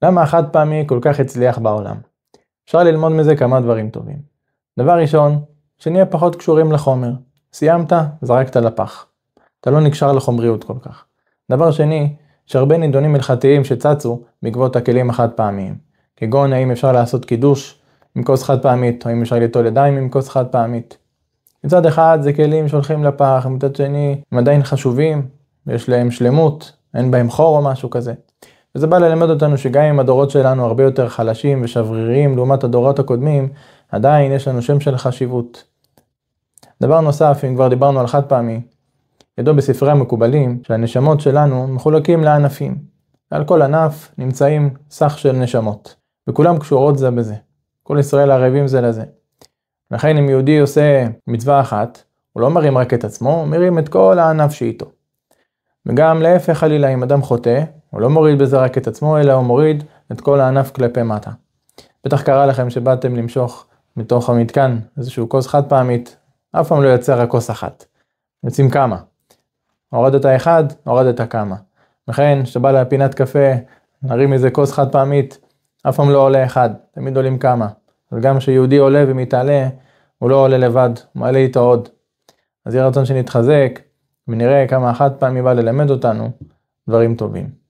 למה החד פעמי כל כך הצליח בעולם? אפשר ללמוד מזה כמה דברים טובים. דבר ראשון, שנהיה פחות קשורים לחומר. סיימת, זרקת לפח. אתה לא נקשר לחומריות כל כך. דבר שני, שהרבה נידונים הלכתיים שצצו בעקבות הכלים החד פעמיים. כגון האם אפשר לעשות קידוש עם כוס חד פעמית, או האם אפשר ליטול ידיים עם כוס חד פעמית. מצד אחד זה כלים שהולכים לפח, מצד שני הם עדיין חשובים, יש להם שלמות, אין בהם חור או משהו כזה. וזה בא ללמד אותנו שגם אם הדורות שלנו הרבה יותר חלשים ושבריריים לעומת הדורות הקודמים, עדיין יש לנו שם של חשיבות. דבר נוסף, אם כבר דיברנו על חד פעמי, ידוע בספרי המקובלים שהנשמות שלנו מחולקים לענפים. על כל ענף נמצאים סך של נשמות, וכולם קשורות זה בזה. כל ישראל ערבים זה לזה. לכן אם יהודי עושה מצווה אחת, הוא לא מרים רק את עצמו, הוא מרים את כל הענף שאיתו. וגם להפך חלילה, אם אדם חוטא, הוא לא מוריד בזה רק את עצמו, אלא הוא מוריד את כל הענף כלפי מטה. בטח קרה לכם שבאתם למשוך מתוך המתקן איזשהו כוס חד פעמית, אף פעם לא יוצא רק כוס אחת. יוצאים כמה. הורדת אחד, הורדת כמה. לכן, כשבא לפינת קפה, נרים איזה כוס חד פעמית, אף פעם לא עולה אחד, תמיד עולים כמה. וגם כשיהודי עולה ומתעלה, הוא לא עולה לבד, הוא מעלה איתו עוד. אז יהיה רצון שנתחזק, ונראה כמה החד פעמי בא ללמד אותנו דברים טובים.